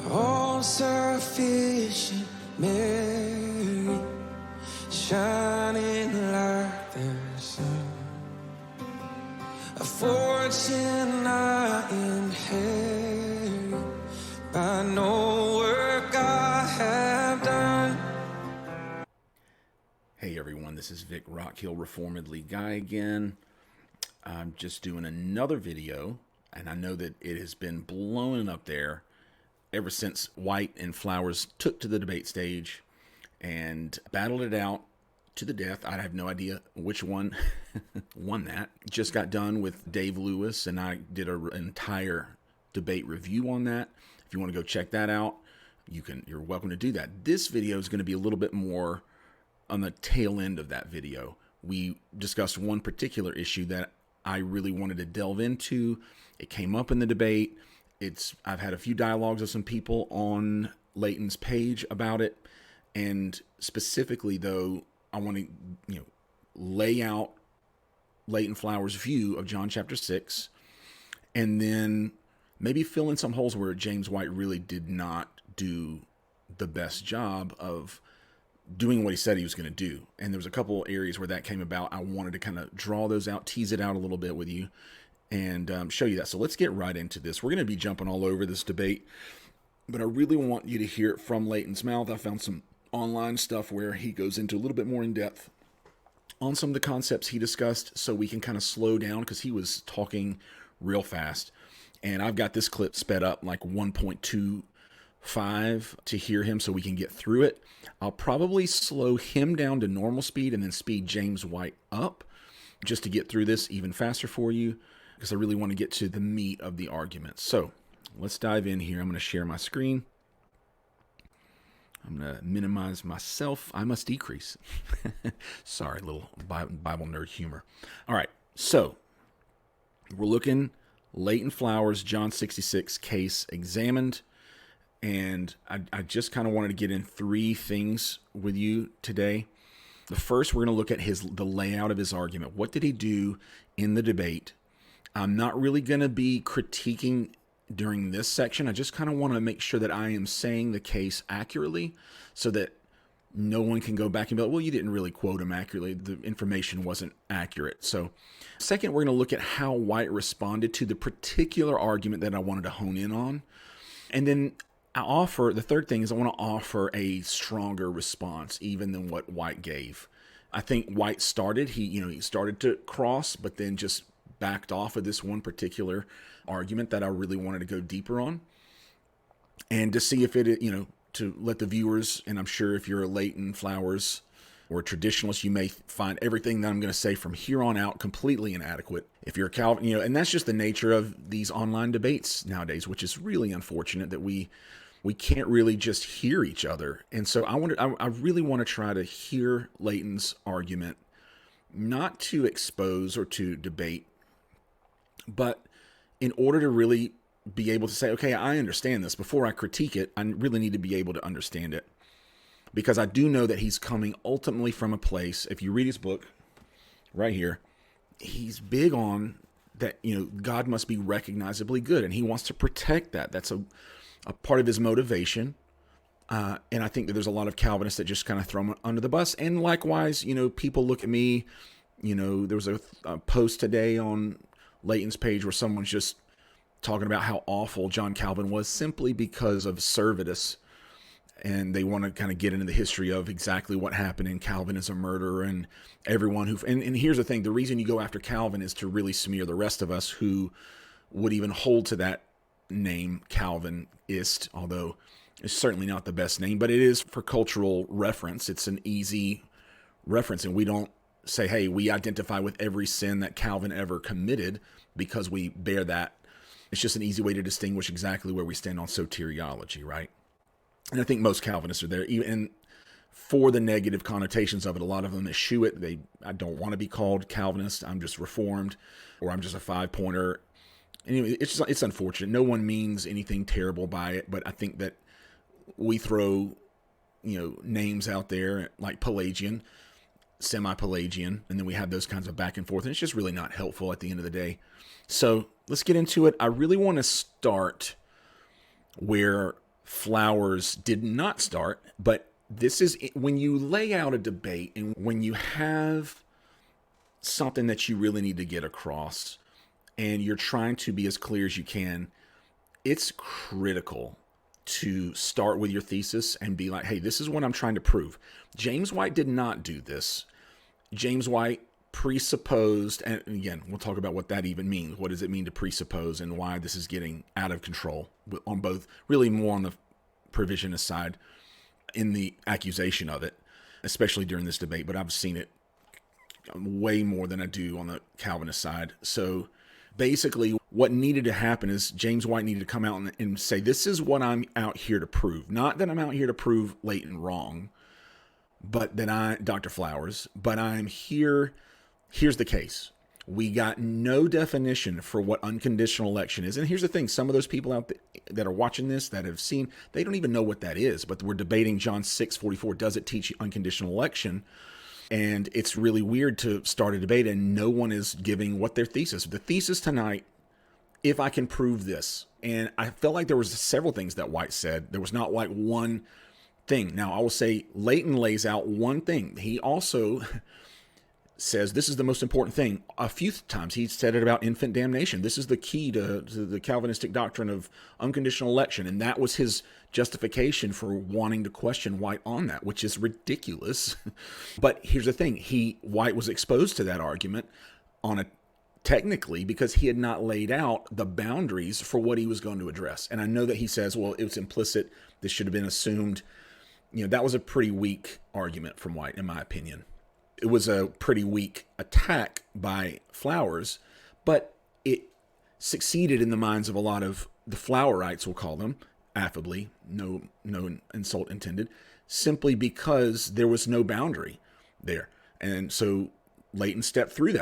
all sufficient Mary, shining like the sun, a fortune I inherit by no work I have done. Hey everyone, this is Vic Rockhill, Reformedly Guy again. I'm just doing another video, and I know that it has been blowing up there ever since White and Flowers took to the debate stage and battled it out to the death. I have no idea which one won that. Just got done with Dave Louis, and I did an entire debate review on that. If you want to go check that out, you're welcome to do that. This video is going to be a little bit more on the tail end of that video. We discussed one particular issue that I really wanted to delve into. It came up in the debate. I've had a few dialogues with some people on Leighton's page about it, and specifically though, I want to lay out Leighton Flowers' view of John chapter 6, and then maybe fill in some holes where James White really did not do the best job of doing what he said he was going to do. And there was a couple areas where that came about. I wanted to kind of draw those out, tease it out a little bit with you, and show you that. So let's get right into this. We're going to be jumping all over this debate, but I really want you to hear it from Leighton's mouth. I found some online stuff where he goes into a little bit more in depth on some of the concepts he discussed, so we can kind of slow down because he was talking real fast. And I've got this clip sped up like 1.25 to hear him so we can get through it. I'll probably slow him down to normal speed and then speed James White up just to get through this even faster for you, because I really want to get to the meat of the argument. So let's dive in here. I'm going to share my screen. I'm going to minimize myself. I must decrease. Sorry, little Bible nerd humor. All right, so we're looking Leighton Flowers, John 66 case examined. And I just kind of wanted to get in three things with you today. The first, we're going to look at the layout of his argument. What did he do in the debate? I'm not really going to be critiquing during this section. I just kind of want to make sure that I am saying the case accurately so that no one can go back and be like, well, you didn't really quote him accurately. The information wasn't accurate. So second, we're going to look at how White responded to the particular argument that I wanted to hone in on. And then the third thing is I want to offer a stronger response even than what White gave. I think White started, he started to cross, but then just backed off of this one particular argument that I really wanted to go deeper on, and to see if it, to let the viewers, and I'm sure if you're a Leighton Flowers or a traditionalist, you may find everything that I'm going to say from here on out completely inadequate. If you're a Calvin, and that's just the nature of these online debates nowadays, which is really unfortunate that we can't really just hear each other. And so I really want to try to hear Leighton's argument, not to expose or to debate, but in order to really be able to say, okay, I understand this. Before I critique it, I really need to be able to understand it, because I do know that he's coming ultimately from a place. If you read his book right here, he's big on that, God must be recognizably good, and he wants to protect that. That's a part of his motivation. And I think that there's a lot of Calvinists that just kind of throw him under the bus. And likewise, people look at me, there was a post today on Leighton's page where someone's just talking about how awful John Calvin was simply because of Servetus. And they want to kind of get into the history of exactly what happened in Calvin as a murderer, and everyone and here's the thing, the reason you go after Calvin is to really smear the rest of us who would even hold to that name Calvinist, although it's certainly not the best name, but it is for cultural reference. It's an easy reference, and we don't say, hey, we identify with every sin that Calvin ever committed because we bear that. It's just an easy way to distinguish exactly where we stand on soteriology, right? And I think most Calvinists are there, even for the negative connotations of it. A lot of them eschew it. I don't want to be called Calvinist. I'm just Reformed, or I'm just a five-pointer. Anyway, it's unfortunate. No one means anything terrible by it, but I think that we throw, names out there like Pelagian, semi-Pelagian, and then we have those kinds of back and forth, and it's just really not helpful at the end of the day. So let's get into it. I really want to start where Flowers did not start, but this is when you lay out a debate and when you have something that you really need to get across and you're trying to be as clear as you can, it's critical to start with your thesis and be like, hey, this is what I'm trying to prove. James White did not do this. James White presupposed, and again, we'll talk about what that even means. What does it mean to presuppose and why this is getting out of control on both, really more on the provisionist side in the accusation of it, especially during this debate, but I've seen it way more than I do on the Calvinist side. So basically what needed to happen is James White needed to come out and say, this is what I'm out here to prove. Not that I'm out here to prove Leighton wrong, but that Dr. Flowers, but I'm here. Here's the case. We got no definition for what unconditional election is. And here's the thing. Some of those people out there that are watching this, that have seen, they don't even know what that is, but we're debating John 6:44. Does it teach unconditional election? And it's really weird to start a debate and no one is giving what their thesis. The thesis tonight, if I can prove this, and I felt like there was several things that White said. There was not like one thing. Now, I will say Leighton lays out one thing. He also says this is the most important thing. A few times he said it about infant damnation. This is the key to the Calvinistic doctrine of unconditional election. And that was his justification for wanting to question White on that, which is ridiculous. But here's the thing. White was exposed to that argument technically because he had not laid out the boundaries for what he was going to address. And I know that he says, well, it was implicit. This should have been assumed. That was a pretty weak argument from White, in my opinion. It was a pretty weak attack by Flowers, but it succeeded in the minds of a lot of the Flowerites, we'll call them, affably, no insult intended, simply because there was no boundary there. And so Leighton stepped through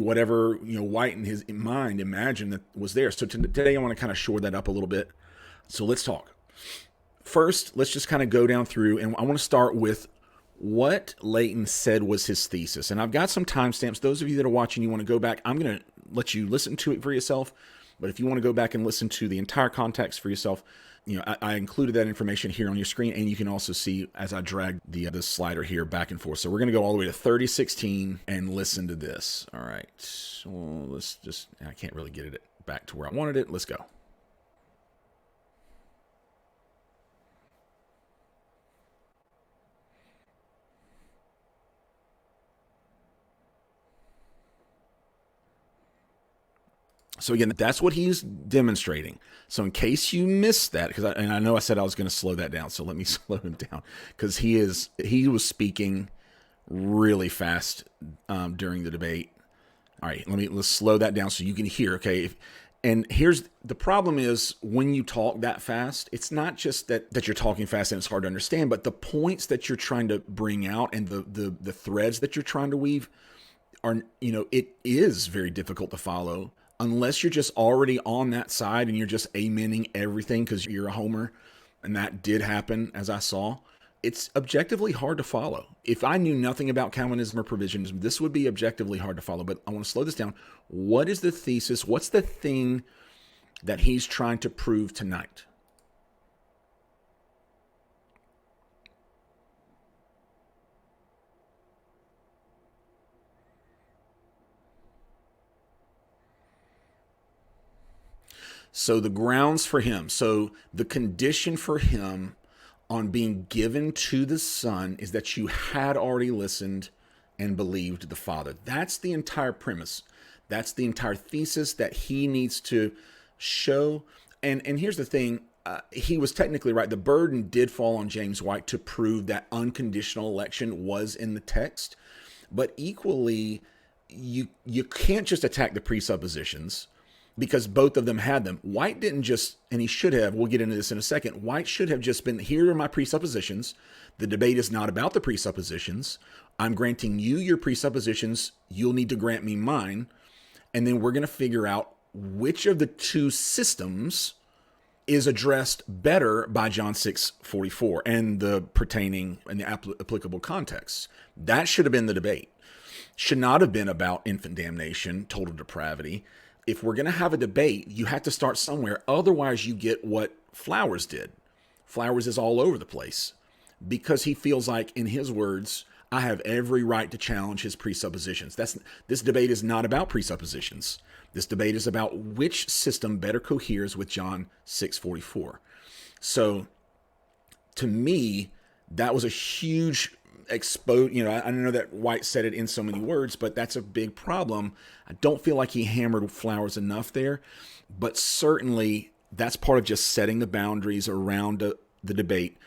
whatever White in his mind imagined that was there. So today I want to kind of shore that up a little bit. So let's talk. First, let's just kind of go down through, and I want to start with what Leighton said was his thesis. And I've got some timestamps. Those of you that are watching, you want to go back, I'm going to let you listen to it for yourself. But if you want to go back and listen to the entire context for yourself, I included that information here on your screen. And you can also see as I drag the slider here back and forth. So we're going to go all the way to 30:16 and listen to this. All right. Well, I can't really get it back to where I wanted it. Let's go. So again, that's what he's demonstrating. So in case you missed that, because I know I said I was going to slow that down, so let me slow him down, because he was speaking really fast during the debate. All right, let's slow that down so you can hear. Okay, and here's the problem: is when you talk that fast, it's not just that you're talking fast and it's hard to understand, but the points that you're trying to bring out and the threads that you're trying to weave are, it is very difficult to follow. Unless you're just already on that side and you're just amening everything because you're a homer, and that did happen, as I saw, it's objectively hard to follow. If I knew nothing about Calvinism or provisionism, this would be objectively hard to follow. But I want to slow this down. What is the thesis? What's the thing that he's trying to prove tonight? So the grounds for him, so the condition for him on being given to the Son is that you had already listened and believed the Father. That's the entire premise. That's the entire thesis that he needs to show. And here's the thing, he was technically right. The burden did fall on James White to prove that unconditional election was in the text. But equally, you can't just attack the presuppositions, because both of them had them. White didn't just, and he should have, we'll get into this in a second, White should have just been, here are my presuppositions. The debate is not about the presuppositions. I'm granting you your presuppositions. You'll need to grant me mine. And then we're going to figure out which of the two systems is addressed better by John 6:44 and the pertaining and the applicable context. That should have been the debate. Should not have been about infant damnation, total depravity. If we're going to have a debate, you have to start somewhere. Otherwise, you get what Flowers did. Flowers is all over the place because he feels like, in his words, I have every right to challenge his presuppositions. This debate is not about presuppositions. This debate is about which system better coheres with John 6:44. So, to me, that was a huge I know that White said it in so many words, but that's a big problem. I don't feel like he hammered Flowers enough there, but certainly that's part of just setting the boundaries around the debate.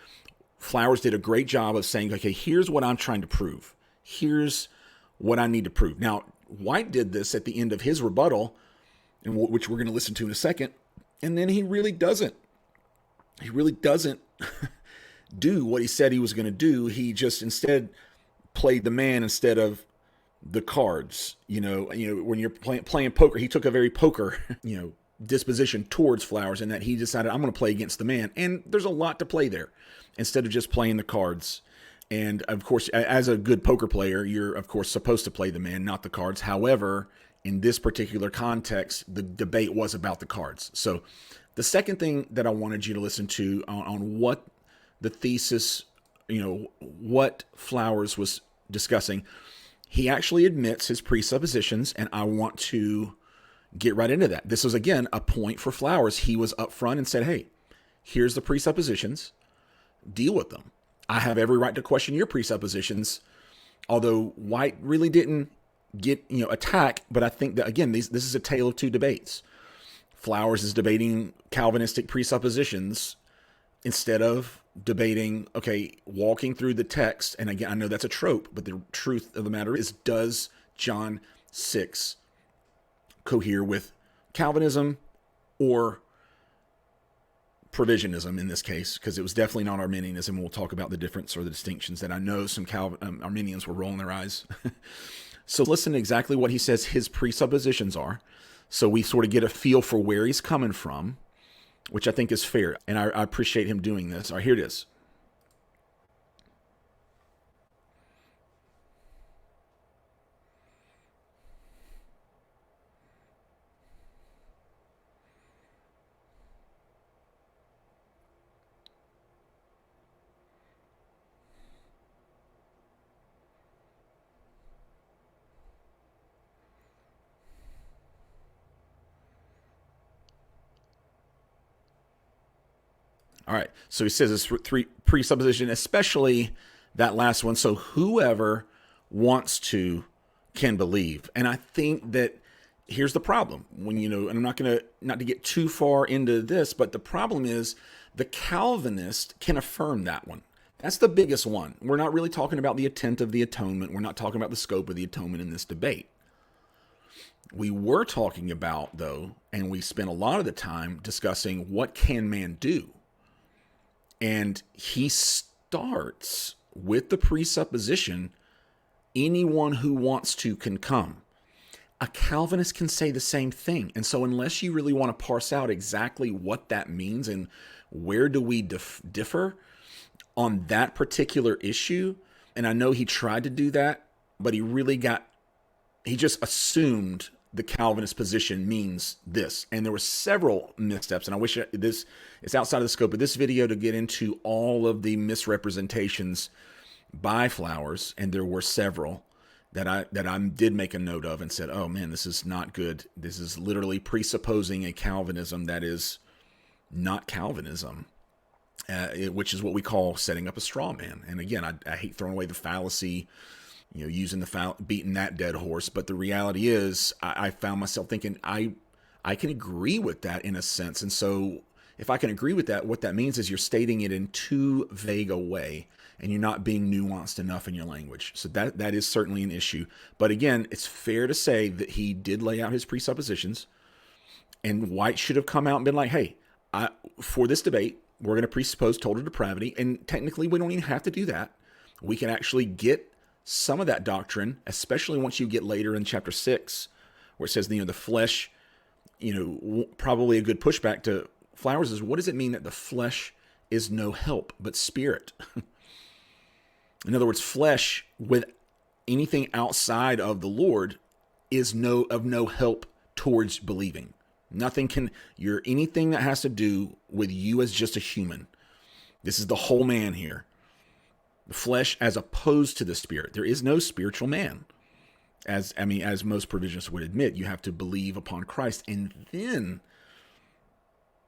Flowers did a great job of saying, okay, here's what I'm trying to prove. Here's what I need to prove. Now, White did this at the end of his rebuttal, which we're going to listen to in a second, and then he really doesn't. He really doesn't do what he said he was going to do. He just instead played the man instead of the cards. When you're playing poker, he took a very poker, disposition towards Flowers, in that he decided, I'm going to play against the man. And there's a lot to play there instead of just playing the cards. And of course, as a good poker player, you're of course supposed to play the man, not the cards. However, in this particular context, the debate was about the cards. So the second thing that I wanted you to listen to on what the thesis, what Flowers was discussing, he actually admits his presuppositions, and I want to get right into that. This was, again, a point for Flowers. He was upfront and said, hey, here's the presuppositions. Deal with them. I have every right to question your presuppositions, although White really didn't get, attack. But I think that, again, this is a tale of two debates. Flowers is debating Calvinistic presuppositions instead of debating, okay, walking through the text. And again, I know that's a trope, but the truth of the matter is, does John 6 cohere with Calvinism or provisionism in this case? Because it was definitely not Arminianism. And we'll talk about the difference or the distinctions that I know some Arminians were rolling their eyes. So listen to exactly what he says his presuppositions are, so we sort of get a feel for where he's coming from, which I think is fair. And I appreciate him doing this. All right, here it is. All right, so he says this three presupposition, especially that last one. So whoever wants to can believe. And I think that here's the problem. And I'm not to get too far into this, but the problem is the Calvinist can affirm that one. That's the biggest one. We're not really talking about the intent of the atonement. We're not talking about the scope of the atonement in this debate. We were talking about, though, and we spent a lot of the time discussing what can man do. And he starts with the presupposition, anyone who wants to can come. A Calvinist can say the same thing. And so unless you really want to parse out exactly what that means and where do we differ on that particular issue, and I know he tried to do that, but he just assumed the Calvinist position means this. And there were several missteps, and I wish it's outside of the scope of this video to get into all of the misrepresentations by Flowers, and there were several that I did make a note of and said, oh man, this is not good. This is literally presupposing a Calvinism that is not Calvinism, which is what we call setting up a straw man. And again, I hate throwing away the fallacy, using beating that dead horse. But the reality is, I found myself thinking, I can agree with that in a sense. And so if I can agree with that, what that means is you're stating it in too vague a way, and you're not being nuanced enough in your language. So that is certainly an issue. But again, it's fair to say that he did lay out his presuppositions, and White should have come out and been like, hey, for this debate, we're going to presuppose total depravity. And technically, we don't even have to do that. We can actually get some of that doctrine, especially once you get later in chapter 6, where it says, the flesh, probably a good pushback to Flowers is, what does it mean that the flesh is no help but spirit? In other words, flesh with anything outside of the Lord is of no help towards believing. Nothing can, you're anything that has to do with you as just a human. This is the whole man here. The flesh as opposed to the spirit. There is no spiritual man. As most provisionists would admit, you have to believe upon Christ and then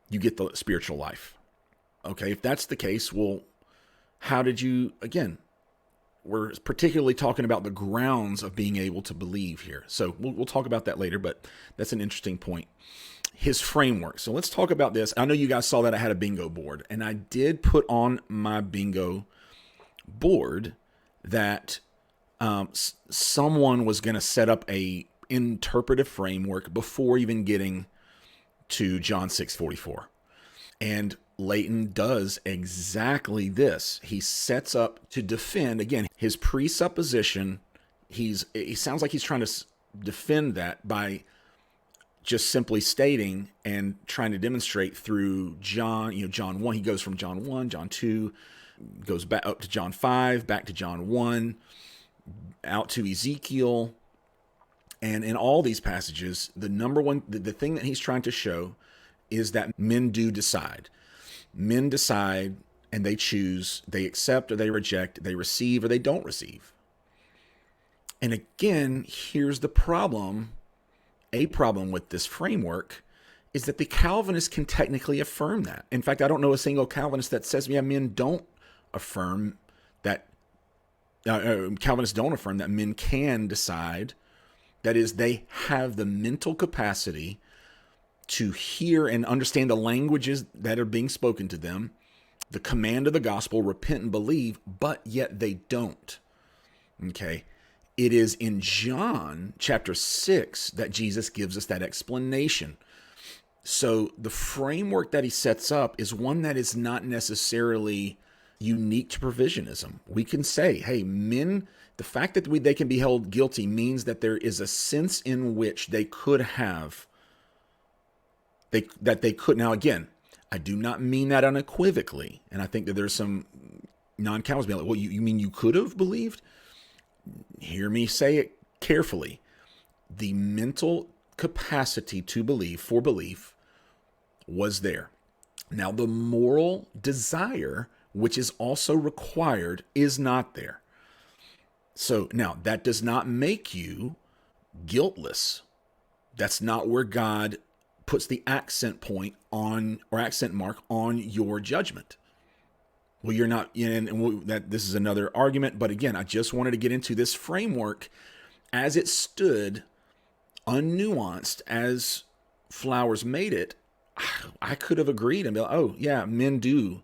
you get the spiritual life. Okay, if that's the case, well, how did you, again, we're particularly talking about the grounds of being able to believe here. So we'll talk about that later, but that's an interesting point. His framework. So let's talk about this. I know you guys saw that I had a bingo board, and I did put on my bingo board that someone was going to set up a interpretive framework before even getting to John 6:44. And Leighton does exactly this. He sets up to defend, again, his presupposition. He sounds like he's trying to defend that by just simply stating and trying to demonstrate through John 1. He goes from John 1, John 2, goes back up to John 5, back to John 1, out to Ezekiel. And in all these passages, the number one, the thing that he's trying to show is that men do decide. Men decide and they choose, they accept or they reject, they receive or they don't receive. And again, here's the problem. A problem with this framework is that the Calvinists can technically affirm that. In fact, I don't know a single Calvinist that says, yeah, men don't affirm that, Calvinists don't affirm that men can decide. That is, they have the mental capacity to hear and understand the languages that are being spoken to them, the command of the gospel, repent and believe, but yet they don't. Okay? It is in John chapter 6 that Jesus gives us that explanation. So the framework that he sets up is one that is not necessarily unique to provisionism. We can say, hey, men, the fact that they can be held guilty means that there is a sense in which they could have, that they could. Now, again, I do not mean that unequivocally. And I think that there's some non-Calvinists being like, well, you mean you could have believed? Hear me say it carefully. The mental capacity to believe, for belief, was there. Now, the moral desire, which is also required, is not there. So now that does not make you guiltless. That's not where God puts the accent point on, or accent mark on, your judgment. Well, you're not, and that this is another argument, but again, I just wanted to get into this framework as it stood, unnuanced as Flowers made it. I could have agreed and be like, oh yeah, men do,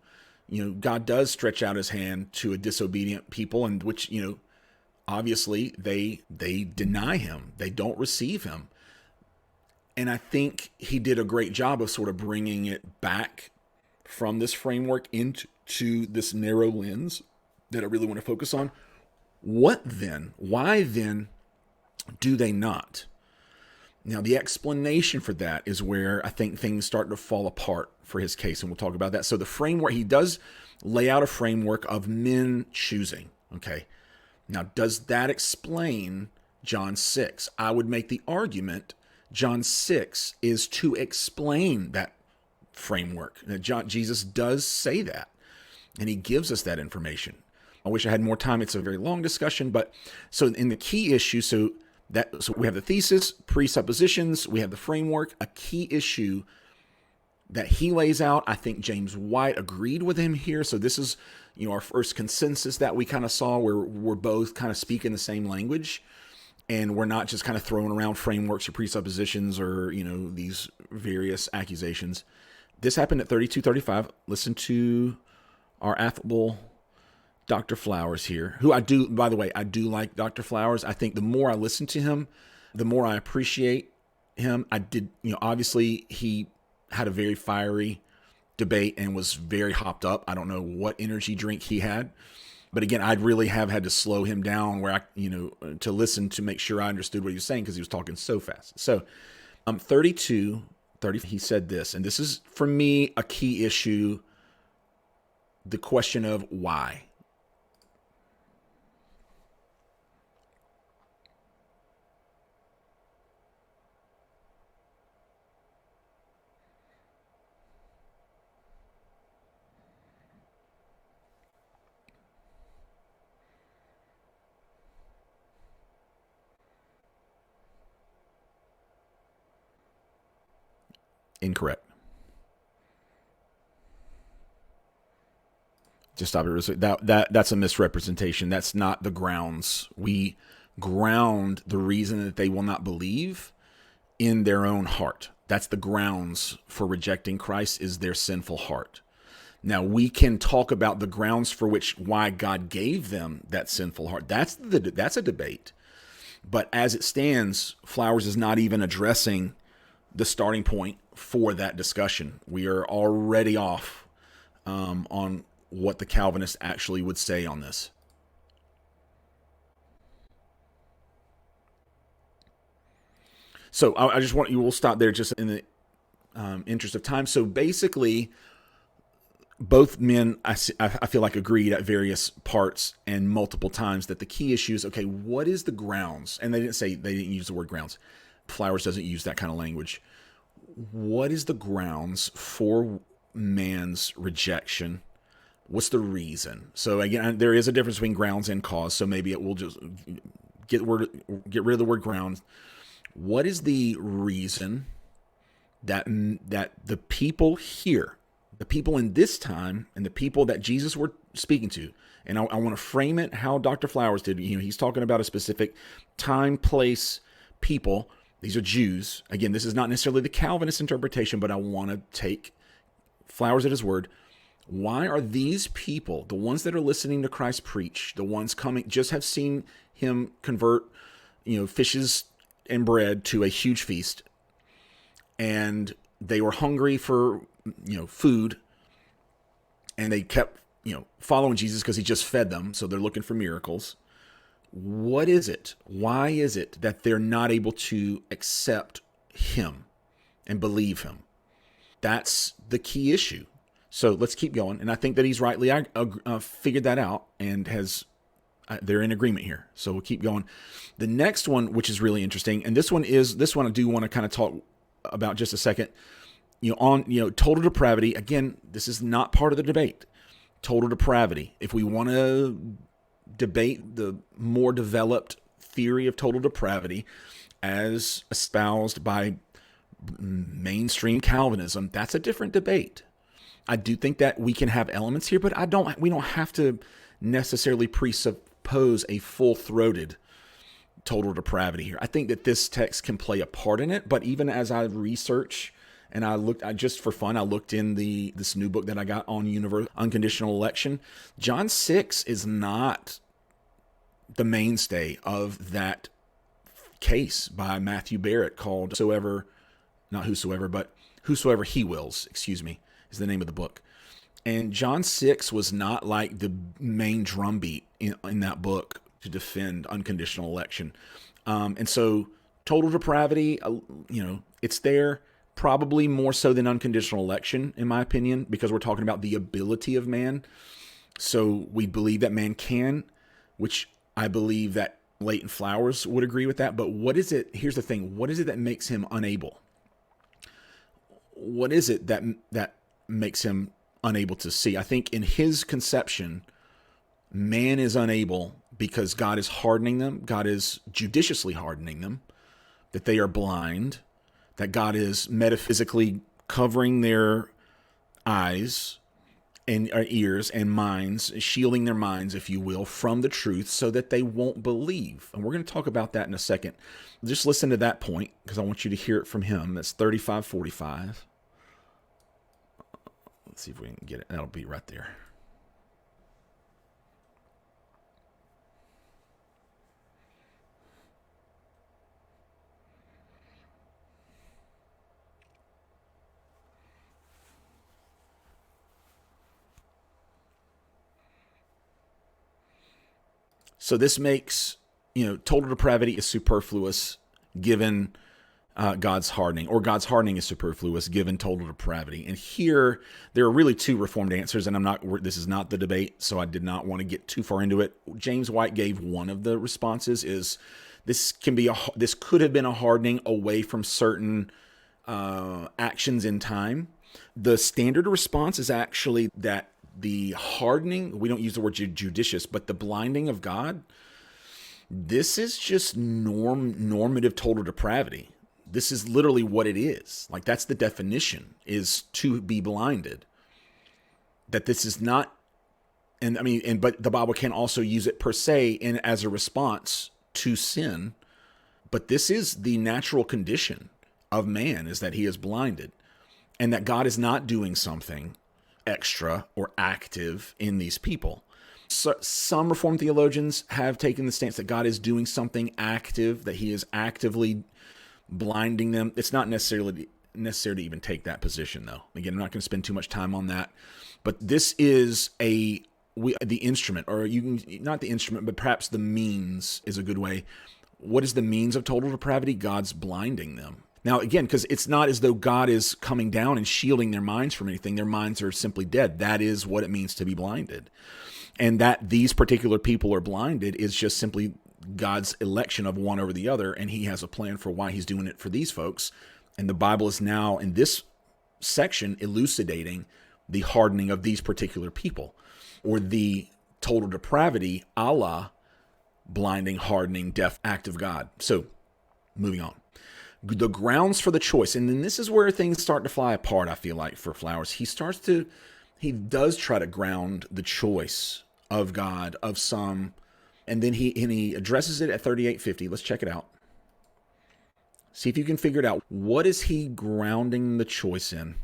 God does stretch out his hand to a disobedient people, and which, obviously they deny him, they don't receive him. And I think he did a great job of sort of bringing it back from this framework into this narrow lens that I really want to focus on. What then? Why then do they not? Now, the explanation for that is where I think things start to fall apart for his case, and we'll talk about that. So the framework, he does lay out a framework of men choosing, okay? Now, does that explain John 6? I would make the argument John 6 is to explain that framework. Jesus does say that, and he gives us that information. I wish I had more time. It's a very long discussion, but so in the key issue, so we have the thesis, presuppositions, we have the framework. A key issue that he lays out, I think James White agreed with him here. So this is, our first consensus that we kind of saw, where we're both kind of speaking the same language, and we're not just kind of throwing around frameworks or presuppositions or, these various accusations. This happened at 32:35. Listen to our affable Dr. Flowers here, who I do, by the way, I do like Dr. Flowers. I think the more I listen to him, the more I appreciate him. I did, obviously he had a very fiery debate and was very hopped up. I don't know what energy drink he had, but again, I'd really have had to slow him down where to listen to make sure I understood what he was saying, because he was talking so fast. So 32:30, he said this, and this is for me a key issue, the question of why. Incorrect. Just stop it. That's a misrepresentation. That's not the grounds. We ground the reason that they will not believe in their own heart. That's the grounds for rejecting Christ, is their sinful heart. Now, we can talk about the grounds for why God gave them that sinful heart. That's a debate. But as it stands, Flowers is not even addressing the starting point for that discussion. We are already off on what the Calvinists actually would say on this. So I just want you, we'll stop there just in the interest of time. So basically, both men, I feel like, agreed at various parts and multiple times that the key issue is, okay, what is the grounds? And they didn't use the word grounds. Flowers doesn't use that kind of language. What is the grounds for man's rejection? What's the reason? So again, there is a difference between grounds and cause. So maybe it will just get rid of the word grounds. What is the reason that the people here, the people in this time, and the people that Jesus were speaking to, and I want to frame it how Dr. Flowers did. He's talking about a specific time, place, people. These are Jews. Again, this is not necessarily the Calvinist interpretation, but I want to take Flowers at his word. Why are these people, the ones that are listening to Christ preach, the ones coming, just have seen him convert, fishes and bread to a huge feast, and they were hungry for, food, and they kept, following Jesus because he just fed them, so they're looking for miracles. What is it? Why is it that they're not able to accept him and believe him? That's the key issue. So let's keep going. And I think that he's rightly figured that out and they're in agreement here. So we'll keep going. The next one, which is really interesting, and this one I do want to kind of talk about just a second. Total depravity. Again, this is not part of the debate. Total depravity. If we want to debate the more developed theory of total depravity as espoused by mainstream Calvinism, that's a different debate. I do think that we can have elements here, but we don't have to necessarily presuppose a full-throated total depravity here. I think that this text can play a part in it, but even as I research and just for fun, I looked in this new book that I got on unconditional election. John 6 is not the mainstay of that case by Matthew Barrett called Whosoever He Wills, is the name of the book. And John 6 was not like the main drumbeat in that book to defend unconditional election. And so total depravity, it's there probably more so than unconditional election, in my opinion, because we're talking about the ability of man. So we believe that man can, which I believe that Leighton Flowers would agree with that. But what is it? Here's the thing. What is it that makes him unable? What is it that makes him unable to see? I think in his conception, man is unable because God is hardening them. God is judiciously hardening them, that they are blind, that God is metaphysically covering their eyes and ears and minds, shielding their minds, if you will, from the truth so that they won't believe. And we're going to talk about that in a second. Just listen to that point because I want you to hear it from him. That's 35:45. Let's see if we can get it. That'll be right there. So this makes, total depravity is superfluous given God's hardening, or God's hardening is superfluous given total depravity. And here, there are really two Reformed answers, and this is not the debate, so I did not want to get too far into it. James White gave one of the responses is this could have been a hardening away from certain actions in time. The standard response is actually that the hardening, we don't use the word judicious, but the blinding of God, this is just normative total depravity. This is literally what it is. Like, that's the definition, is to be blinded. That this is not, and I mean, but the Bible can also use it per se in as a response to sin. But this is the natural condition of man, is that he is blinded, and that God is not doing something extra or active in these people. So, some Reformed theologians have taken the stance that God is doing something active, that he is actively blinding them. It's not necessary to even take that position, though. Again, I'm not going to spend too much time on that. But this is the instrument, or you can, not the instrument, but perhaps the means is a good way. What is the means of total depravity? God's blinding them. Now, again, because it's not as though God is coming down and shielding their minds from anything. Their minds are simply dead. That is what it means to be blinded. And that these particular people are blinded is just simply God's election of one over the other, and he has a plan for why he's doing it for these folks. And the Bible is now, in this section, elucidating the hardening of these particular people, or the total depravity, a la blinding, hardening, deaf act of God. So, moving on. The grounds for the choice, and then this is where things start to fly apart, I feel like, for Flowers. He does try to ground the choice of God, of some, and then he addresses it at 3850. Let's check it out. See if you can figure it out. What is he grounding the choice in?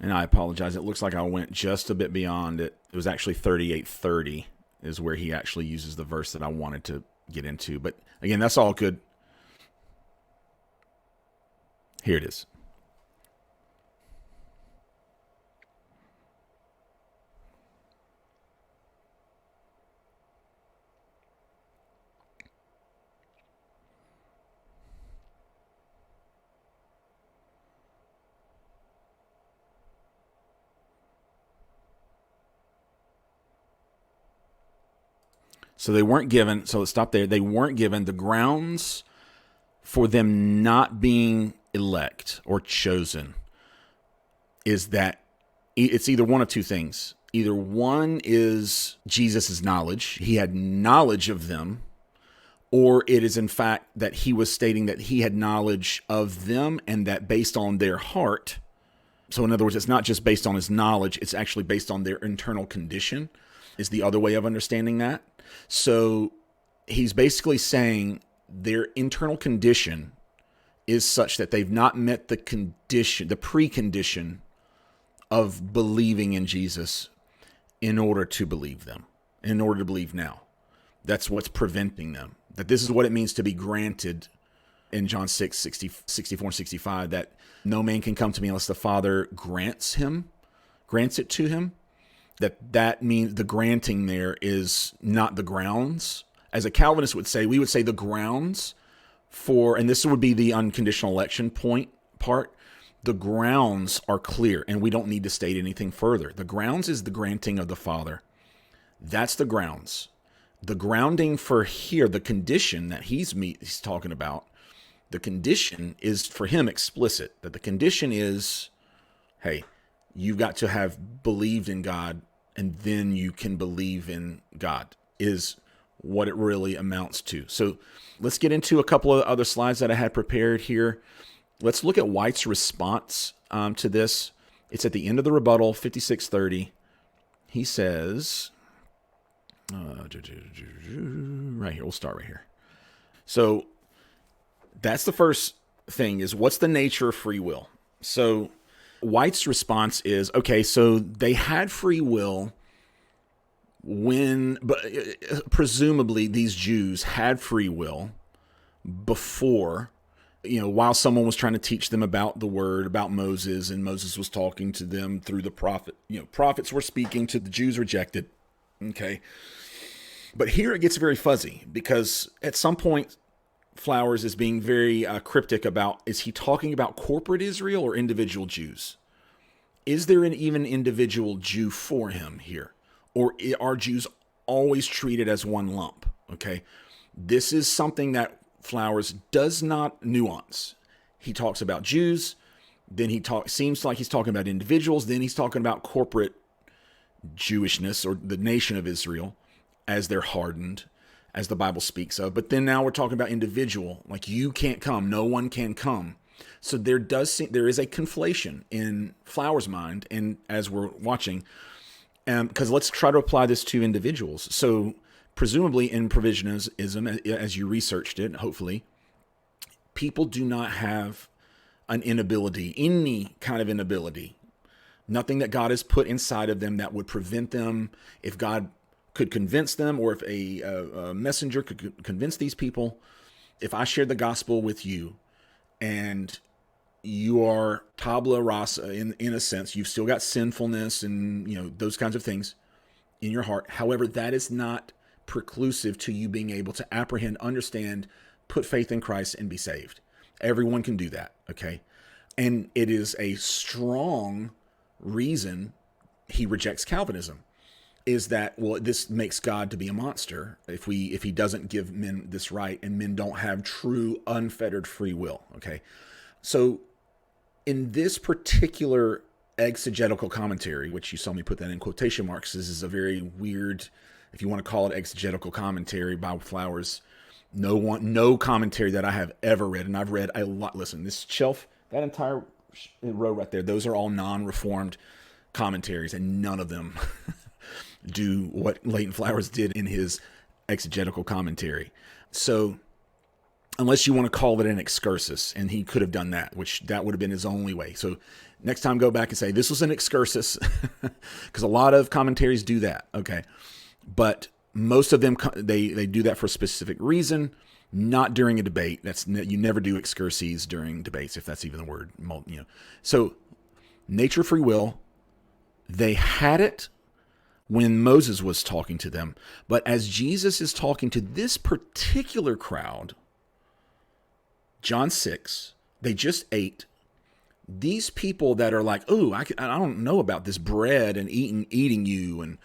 And I apologize. It looks like I went just a bit beyond it. It was actually 38:30 is where he actually uses the verse that I wanted to get into. But again, that's all good. Here it is. So they weren't given, so let's stop there. They weren't given the grounds for them not being elect or chosen is that it's either one of two things. Either one is Jesus' knowledge. He had knowledge of them, or it is in fact that he was stating that he had knowledge of them and that based on their heart. So in other words, it's not just based on his knowledge, it's actually based on their internal condition is the other way of understanding that. So he's basically saying their internal condition is such that they've not met the condition, the precondition of believing in Jesus in order to believe them, in order to believe now. That's what's preventing them. That this is what it means to be granted in John 6, 64 and 65, that no man can come to me unless the Father grants it to him. That means the granting there is not the grounds. As a Calvinist would say, we would say the grounds for, and this would be the unconditional election part, the grounds are clear and we don't need to state anything further. The grounds is the granting of the Father. That's the grounds. the grounding for here, the condition that he's talking about, the condition is for him explicit. That the condition is, hey, you've got to have believed in God, and then you can believe in God, is what it really amounts to. So let's get into a couple of other slides that I had prepared here. Let's look at White's response to this. It's at the end of the rebuttal, 5630. He says, right here, we'll start right here. So that's the first thing, is what's the nature of free will? So White's response is, okay, so they had free will but presumably these Jews had free will before, while someone was trying to teach them about the word, about Moses, and Moses was talking to them through the prophet. Prophets were speaking to the Jews rejected. Okay. But here it gets very fuzzy, because at some point Flowers is being very cryptic about, is he talking about corporate Israel or individual Jews? Is there an even individual Jew for him here? Or are Jews always treated as one lump? Okay. This is something that Flowers does not nuance. He talks about Jews, then seems like he's talking about individuals, then he's talking about corporate Jewishness or the nation of Israel as they're hardened, as the Bible speaks of. But then now we're talking about individual, like you can't come, no one can come. So there is a conflation in Flowers' mind, and as we're watching, because let's try to apply this to individuals. So presumably in provisionism, as you researched it, hopefully, people do not have an inability, any kind of inability, nothing that God has put inside of them that would prevent them, if God could convince them, or if a messenger could convince these people. If I shared the gospel with you and you are tabula rasa in a sense, you've still got sinfulness and those kinds of things in your heart. However, that is not preclusive to you being able to apprehend, understand, put faith in Christ, and be saved. Everyone can do that, okay? And it is a strong reason he rejects Calvinism, is that, well, this makes God to be a monster if he doesn't give men this right, and men don't have true unfettered free will, okay? So in this particular exegetical commentary, which you saw me put that in quotation marks, this is a very weird, if you want to call it exegetical commentary by Flowers. No commentary that I have ever read, and I've read a lot. Listen, this shelf, that entire row right there, those are all non-reformed commentaries, and none of them do what Leighton Flowers did in his exegetical commentary. So unless you want to call it an excursus, and he could have done that, which that would have been his only way. So next time, go back and say, this was an excursus, because a lot of commentaries do that, okay? But most of them, they do that for a specific reason, not during a debate. You never do excurses during debates, if that's even the word. So nature free will, they had it when Moses was talking to them. But as Jesus is talking to this particular crowd, John 6, they just ate. These people that are like, oh, I don't know about this bread and eating you,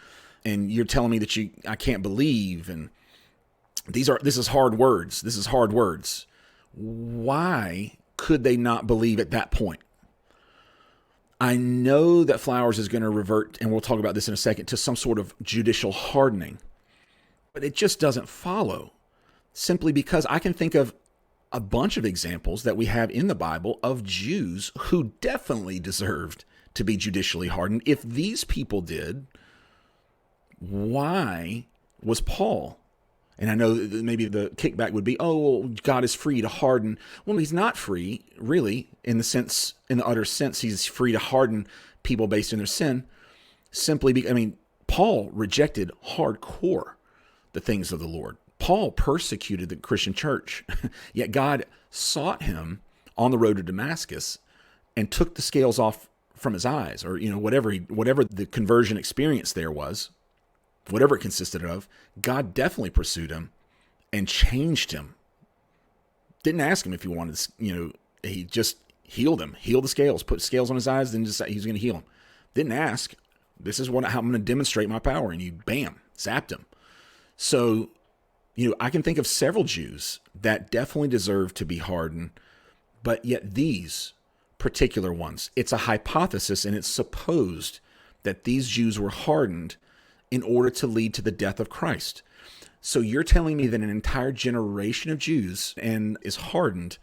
and you're telling me that I can't believe, and this is hard words. This is hard words. Why could they not believe at that point? I know that Flowers is going to revert, and we'll talk about this in a second, to some sort of judicial hardening, but it just doesn't follow, simply because I can think of a bunch of examples that we have in the Bible of Jews who definitely deserved to be judicially hardened. If these people did, why was Paul? And I know that maybe the kickback would be, oh, well, God is free to harden. Well, he's not free, really, in the utter sense. He's free to harden people based on their sin. Paul rejected hardcore the things of the Lord. Paul persecuted the Christian church, yet God sought him on the road to Damascus and took the scales off from his eyes, or whatever the conversion experience there was, whatever it consisted of. God definitely pursued him and changed him. Didn't ask him if he wanted, he just healed him, healed the scales, put scales on his eyes, then just he was going to heal him. Didn't ask. This is how I'm going to demonstrate my power, and you, bam, zapped him. So, I can think of several Jews that definitely deserve to be hardened, but yet these particular ones, it's a hypothesis and it's supposed that these Jews were hardened in order to lead to the death of Christ. So you're telling me that an entire generation of Jews is hardened,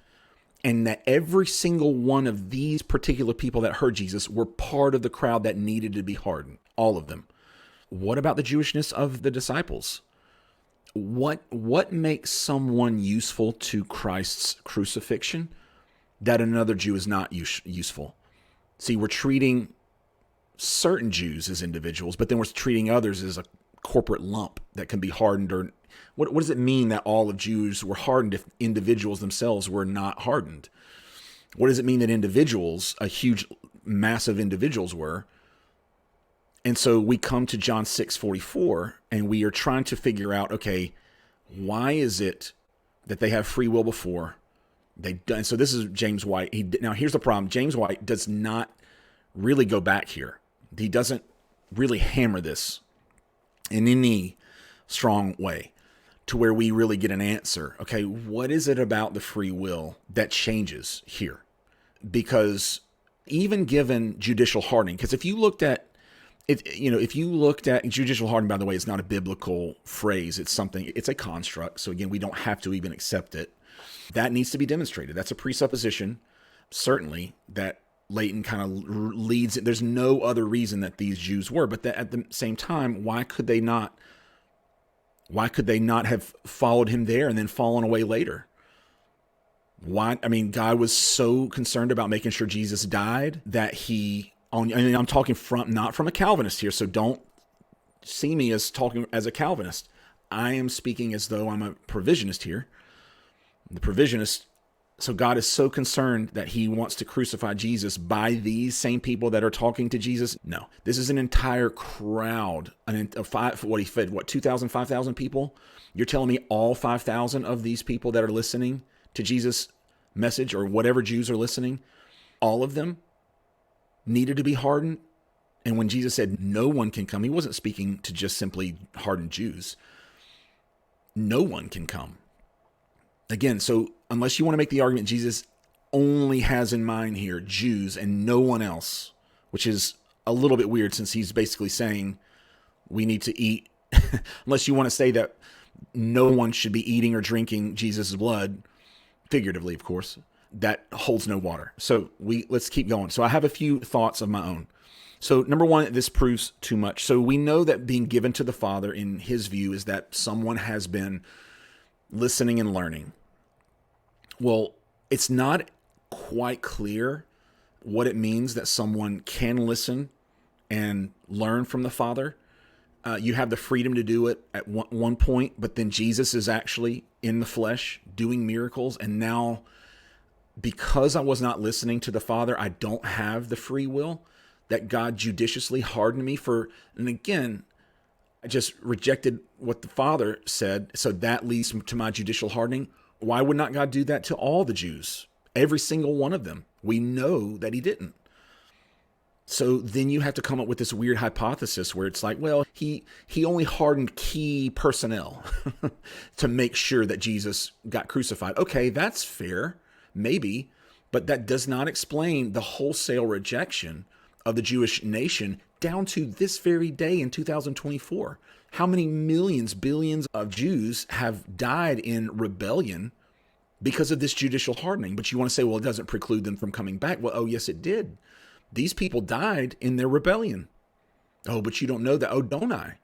and that every single one of these particular people that heard Jesus were part of the crowd that needed to be hardened, all of them. What about the Jewishness of the disciples? What makes someone useful to Christ's crucifixion that another Jew is not useful? See, we're treating certain Jews as individuals, but then we're treating others as a corporate lump that can be hardened. Or what does it mean that all of Jews were hardened if individuals themselves were not hardened? What does it mean that individuals, a huge, massive individuals were? And so we come to John 6:44, and we are trying to figure out, okay, why is it that they have free will before they done? So this is James White. Now here's the problem. James White does not really go back here. He doesn't really hammer this in any strong way to where we really get an answer. Okay, what is it about the free will that changes here? Because even given judicial hardening, because if you looked at judicial hardening, by the way, it's not a biblical phrase. It's a construct. So again, we don't have to even accept it. That needs to be demonstrated. That's a presupposition, certainly, that Leighton kind of leads. There's no other reason that these Jews were, but at the same time, why could they not have followed him there and then fallen away later? Why? I mean, God was so concerned about making sure Jesus died that I'm talking not from a Calvinist here, so don't see me as talking as a Calvinist. I am speaking as though I'm a provisionist here. The provisionist, so God is so concerned that he wants to crucify Jesus by these same people that are talking to Jesus? No. This is an entire crowd, what he fed, 2,000, 5,000 people? You're telling me all 5,000 of these people that are listening to Jesus' message, or whatever Jews are listening, all of them needed to be hardened? And when Jesus said no one can come, he wasn't speaking to just simply hardened Jews. No one can come. Again, so unless you want to make the argument Jesus only has in mind here Jews and no one else, which is a little bit weird since he's basically saying we need to eat, unless you want to say that no one should be eating or drinking Jesus' blood, figuratively, of course, that holds no water. So let's keep going. So I have a few thoughts of my own. So number one, this proves too much. So we know that being given to the Father in his view is that someone has been listening and learning. Well, it's not quite clear what it means that someone can listen and learn from the Father. You have the freedom to do it at one point, but then Jesus is actually in the flesh doing miracles. And now, because I was not listening to the Father, I don't have the free will that God judiciously hardened me for. And again, I just rejected what the Father said. So that leads to my judicial hardening. Why would not God do that to all the Jews? Every single one of them. We know that he didn't. So then you have to come up with this weird hypothesis where it's like, well, he only hardened key personnel to make sure that Jesus got crucified. Okay, that's fair, maybe, but that does not explain the wholesale rejection of the Jewish nation down to this very day in 2024. How many millions, billions of Jews have died in rebellion because of this judicial hardening? But you want to say, well, it doesn't preclude them from coming back. Well, oh, yes, it did. These people died in their rebellion. Oh, but you don't know that. Oh, don't I?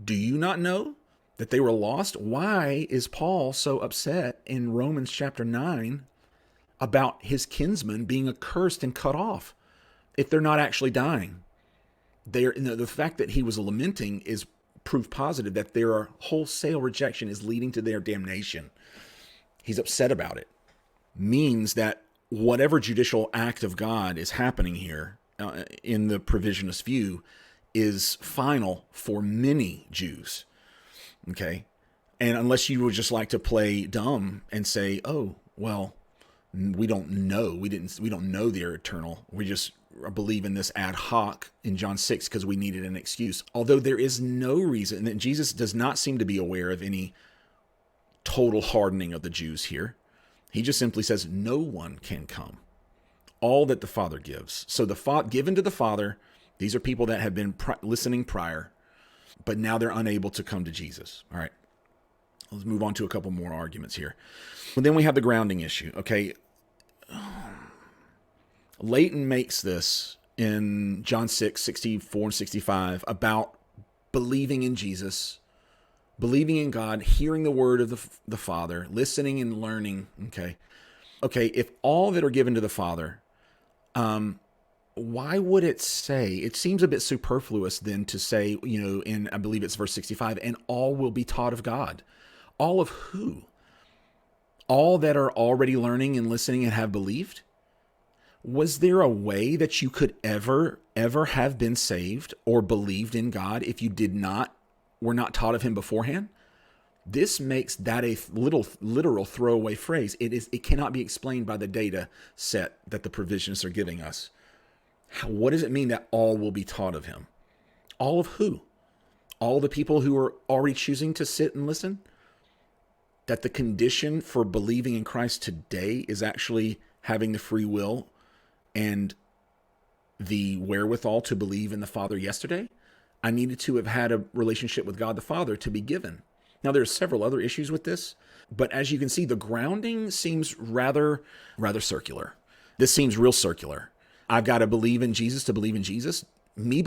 Do you not know that they were lost? Why is Paul so upset in Romans chapter 9 about his kinsmen being accursed and cut off if they're not actually dying? The fact that he was lamenting is proof positive that their wholesale rejection is leading to their damnation. He's upset about it. Means that whatever judicial act of God is happening here in the provisionist view is final for many Jews. Okay? And unless you would just like to play dumb and say, oh, well, we don't know. We don't know they're eternal. believe in this ad hoc in John 6 because we needed an excuse. Although there is no reason, that Jesus does not seem to be aware of any total hardening of the Jews here. He just simply says, no one can come. All that the Father gives. So given to the Father, these are people that have been listening prior, but now they're unable to come to Jesus. All right. Let's move on to a couple more arguments here. And then we have the grounding issue. Okay. Leighton makes this in John 6, 64 and 65 about believing in Jesus, believing in God, hearing the word of the Father, listening and learning. Okay, if all that are given to the Father, why would it say, it seems a bit superfluous then to say, in, I believe it's verse 65, and all will be taught of God. All of who? All that are already learning and listening and have believed? Was there a way that you could ever have been saved or believed in God if you were not taught of him beforehand? This makes that a literal throwaway phrase. It cannot be explained by the data set that the provisionists are giving us. What does it mean that all will be taught of him? All of who? All the people who are already choosing to sit and listen? That the condition for believing in Christ today is actually having the free will and the wherewithal to believe in the Father yesterday? I needed to have had a relationship with God the Father to be given. Now, there's several other issues with this, but as you can see, the grounding seems rather circular. This seems real circular. I've got to believe in Jesus to believe in Jesus. Me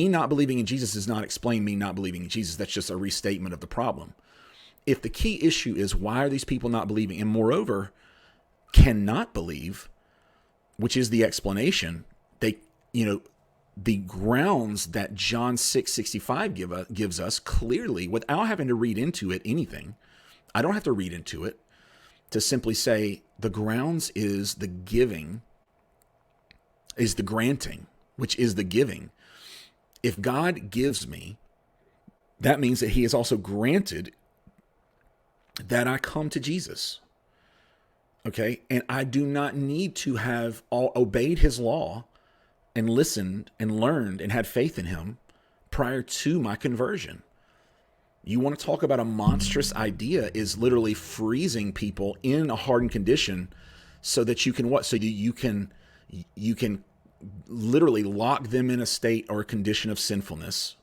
not believing in Jesus does not explain me not believing in Jesus. That's just a restatement of the problem. If the key issue is why are these people not believing, and moreover, cannot believe, which is the explanation, the grounds that John 6:65 gives us clearly, without having to read into it anything. I don't have to read into it to simply say the grounds is the giving, is the granting, which is the giving. If God gives me, that means that he has also granted that I come to Jesus. Okay, and I do not need to have obeyed his law and listened and learned and had faith in him prior to my conversion. You want to talk about a monstrous idea is literally freezing people in a hardened condition so that you can what? So you can literally lock them in a state or a condition of sinfulness.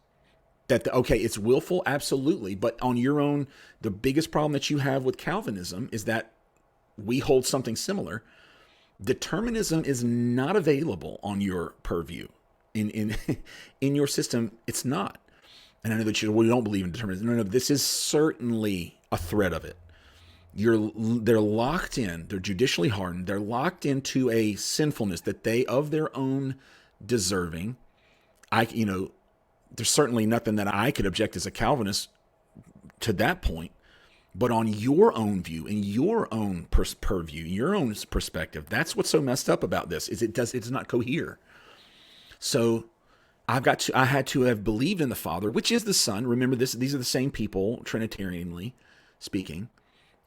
It's willful, absolutely, but on your own, the biggest problem that you have with Calvinism is that we hold something similar. Determinism is not available on your purview. In your system, it's not. And I know that we don't believe in determinism. No, this is certainly a threat of it. They're locked in. They're judicially hardened. They're locked into a sinfulness that they, of their own deserving. There's certainly nothing that I could object as a Calvinist to that point. But on your own view, in your own purview, your own perspective, that's what's so messed up about this, is it does not cohere. So I had to have believed in the Father, which is the Son. Remember this, these are the same people, Trinitarianly speaking.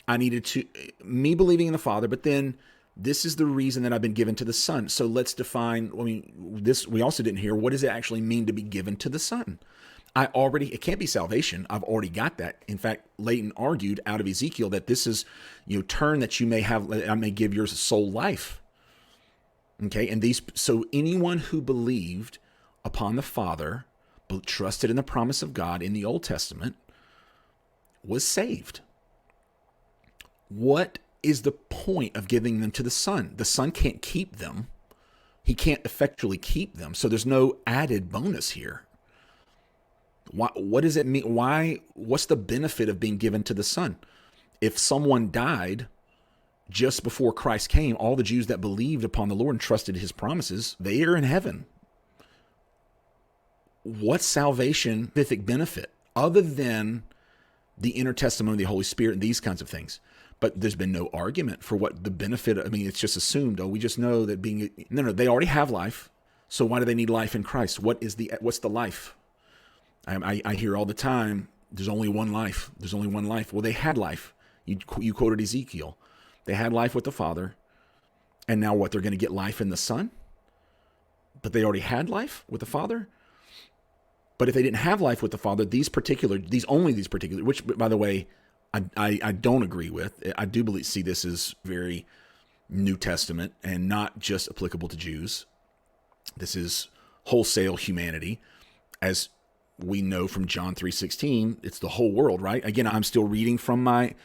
Me believing in the Father, but then this is the reason that I've been given to the Son. So let's define, we also didn't hear, what does it actually mean to be given to the Son? It can't be salvation. I've already got that. In fact, Leighton argued out of Ezekiel that this is, turn that you may have, I may give your soul life. Okay. And so anyone who believed upon the Father, but trusted in the promise of God in the Old Testament, was saved. What is the point of giving them to the Son? The Son can't keep them. He can't effectually keep them. So there's no added bonus here. What does it mean? What's the benefit of being given to the Son? If someone died just before Christ came, all the Jews that believed upon the Lord and trusted his promises, they are in heaven. What's salvation specific benefit other than the intertestimony of the Holy Spirit and these kinds of things? But there's been no argument for what the benefit. It's just assumed. We just know that no, they already have life. So why do they need life in Christ? What's the life? I hear all the time, there's only one life. There's only one life. Well, they had life. You quoted Ezekiel. They had life with the Father. And now what? They're going to get life in the Son? that they already had life with the Father. But if they didn't have life with the Father, these particular, which, by the way, I don't agree with. I do see this as very New Testament and not just applicable to Jews. This is wholesale humanity. As we know from John 3:16, it's the whole world, right? Again, I'm still reading from my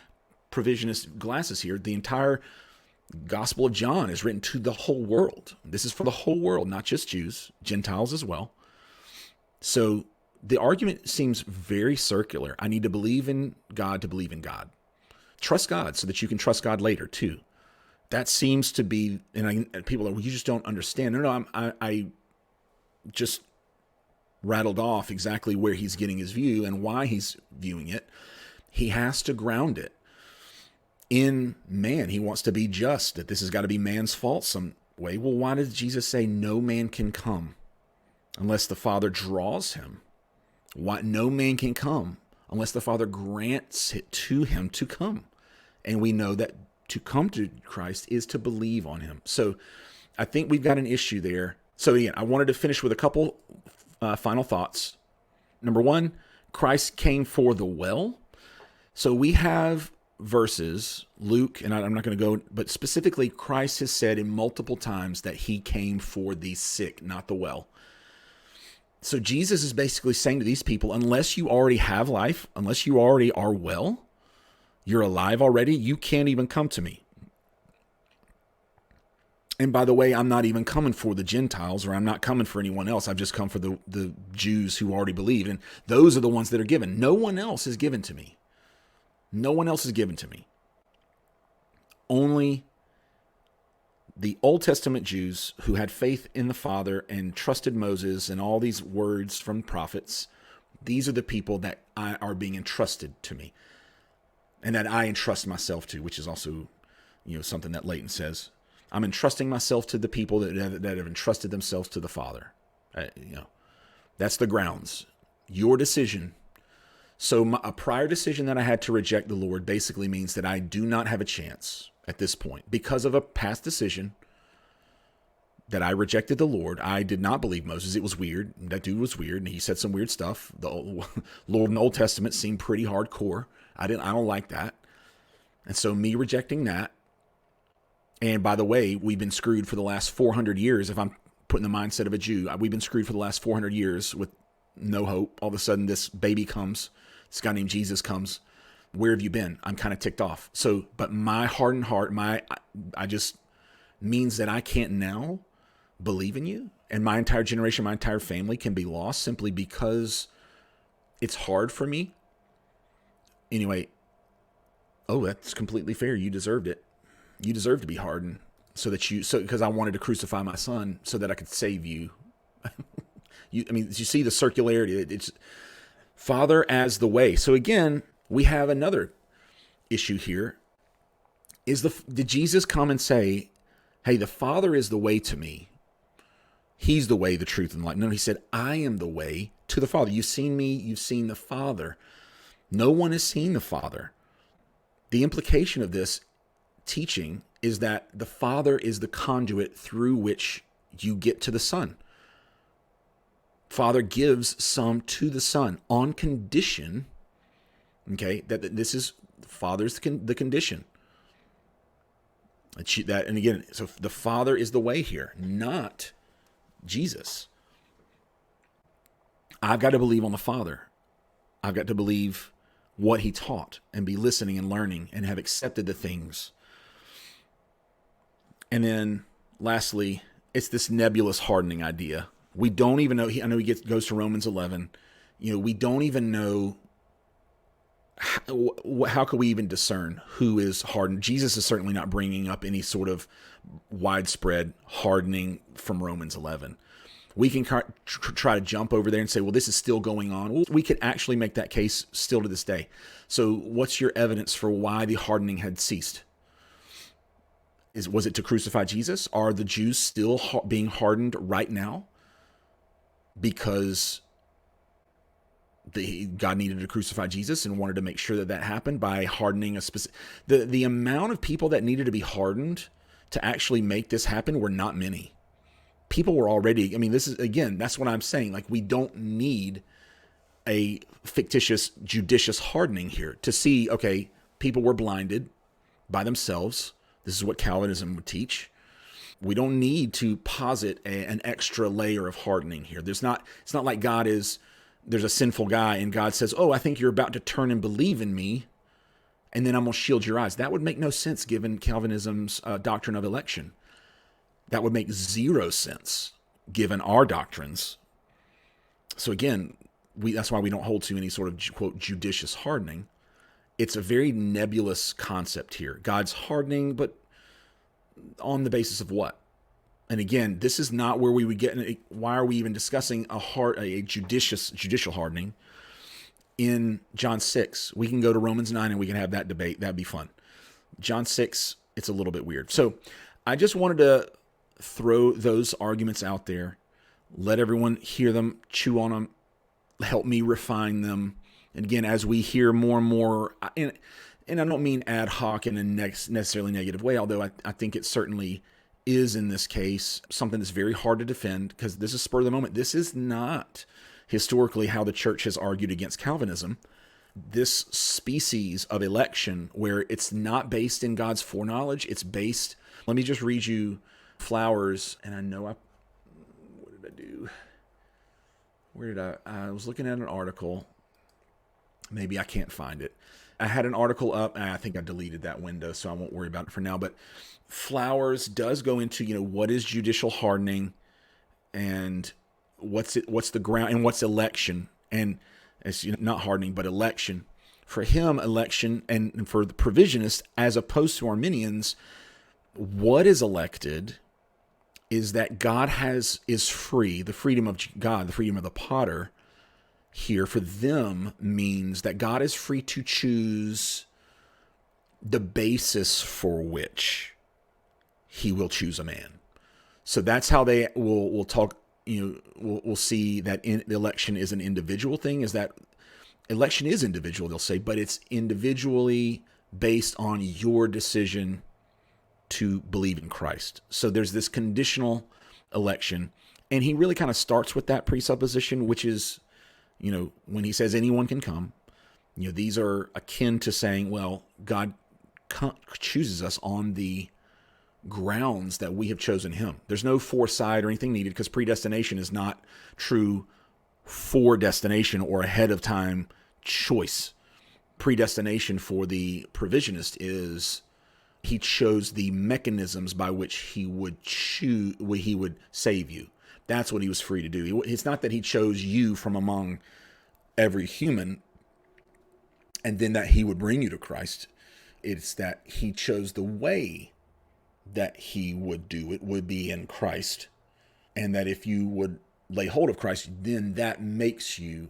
provisionist glasses here. The entire Gospel of John is written to the whole world. This is for the whole world, not just Jews, Gentiles as well. So the argument seems very circular. I need to believe in God to believe in God. Trust God so that you can trust God later too. That seems to be, and people are, well, you just don't understand. No, I just rattled off exactly where he's getting his view and why he's viewing it. He has to ground it in man. He wants to be just, that this has got to be man's fault some way. Well, why did Jesus say no man can come unless the Father draws him? Why no man can come unless the Father grants it to him to come? And we know that to come to Christ is to believe on him. So I think we've got an issue there. So again, I wanted to finish with a couple final thoughts. Number one, Christ came for the well. So we have verses, Luke, and I'm not going to go, but specifically Christ has said in multiple times that he came for the sick, not the well. So Jesus is basically saying to these people, unless you already have life, unless you already are well, you're alive already, you can't even come to me. And by the way, I'm not even coming for the Gentiles, or I'm not coming for anyone else. I've just come for the Jews who already believe. And those are the ones that are given. No one else is given to me. No one else is given to me. Only the Old Testament Jews who had faith in the Father and trusted Moses and all these words from prophets. These are the people that are being entrusted to me, and that I entrust myself to, which is also, something that Leighton says. I'm entrusting myself to the people that have entrusted themselves to the Father. That's the grounds. Your decision. So a prior decision that I had to reject the Lord basically means that I do not have a chance at this point because of a past decision that I rejected the Lord. I did not believe Moses. It was weird. That dude was weird, and he said some weird stuff. The Lord in the Old Testament seemed pretty hardcore. I don't like that. And so me rejecting that, and by the way, we've been screwed for the last 400 years. If I'm putting the mindset of a Jew, we've been screwed for the last 400 years with no hope. All of a sudden, this baby comes. This guy named Jesus comes. Where have you been? I'm kind of ticked off. So, but my hardened heart, I just means that I can't now believe in you. And my entire generation, my entire family can be lost simply because it's hard for me. Anyway, that's completely fair. You deserved it. You deserve to be hardened because I wanted to crucify my son so that I could save you. You see the circularity. It's Father as the way. So again, we have another issue here. Did Jesus come and say, hey, the Father is the way to me. He's the way, the truth, and the life. No, he said, I am the way to the Father. You've seen me, you've seen the Father. No one has seen the Father. The implication of this teaching is that the Father is the conduit through which you get to the Son. Father gives some to the Son on condition, okay, that this is Father's the condition. And again, so the Father is the way here, not Jesus. I've got to believe on the Father. I've got to believe what he taught and be listening and learning and have accepted the things. And then lastly, it's this nebulous hardening idea. We don't even know. I know he goes to Romans 11. We don't even know how could we even discern who is hardened. Jesus is certainly not bringing up any sort of widespread hardening from Romans 11. We can try to jump over there and say, well, this is still going on. Well, we could actually make that case still to this day. So what's your evidence for why the hardening had ceased? Was it to crucify Jesus? Are the Jews still being hardened right now? Because God needed to crucify Jesus and wanted to make sure that happened by hardening a specific. The amount of people that needed to be hardened to actually make this happen were not many. people were already, I mean, this is, again, that's what I'm saying. Like, we don't need a fictitious, judicious hardening here to see, okay, people were blinded by themselves. This is what Calvinism would teach. We don't need to posit an extra layer of hardening here. It's not like there's a sinful guy and God says, oh, I think you're about to turn and believe in me, and then I'm going to shield your eyes. That would make no sense given Calvinism's doctrine of election. That would make zero sense given our doctrines. So again, that's why we don't hold to any sort of, quote, judicious hardening. It's a very nebulous concept here. God's hardening, but on the basis of what? And again, this is not where we would get. Why are we even discussing a judicial hardening in John 6? We can go to Romans 9 and we can have that debate. That'd be fun. John 6, it's a little bit weird. So I just wanted to throw those arguments out there, let everyone hear them, chew on them, help me refine them. And again, as we hear more and more, and I don't mean ad hoc in a necessarily negative way, although I think it certainly is in this case something that's very hard to defend because this is spur of the moment. This is not historically how the church has argued against Calvinism. This species of election where it's not based in God's foreknowledge, it's based, let me just read you Flowers, and I know what did I do? I was looking at an article. Maybe I can't find it. I had an article up, and I think I deleted that window, so I won't worry about it for now. But Flowers does go into, what is judicial hardening, and what's the ground, and what's election, and it's not hardening, but election. For him, election, and for the provisionists, as opposed to Arminians, what is elected is that God is free. The freedom of God, the freedom of the potter here for them means that God is free to choose the basis for which he will choose a man. So that's how they will talk, we'll see that the election is an individual thing, is that election is individual, they'll say, but it's individually based on your decision to believe in Christ. So there's this conditional election, and he really kind of starts with that presupposition, which is, when he says anyone can come, these are akin to saying, well, God chooses us on the grounds that we have chosen him. There's no foresight or anything needed because predestination is not true foredestination or ahead of time choice. Predestination for the provisionist is he chose the mechanisms by which he would save you. That's what he was free to do. It's not that he chose you from among every human and then that he would bring you to Christ. It's that he chose the way that he would do it would be in Christ. And that if you would lay hold of Christ, then that makes you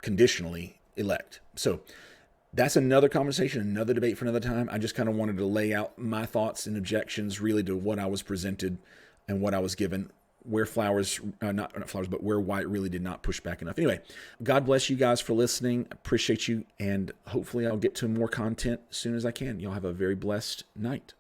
conditionally elect. So that's another conversation, another debate for another time. I just kind of wanted to lay out my thoughts and objections really to what I was presented and what I was given, where Flowers, not Flowers, but where White really did not push back enough. Anyway, God bless you guys for listening. Appreciate you. And hopefully I'll get to more content as soon as I can. Y'all have a very blessed night.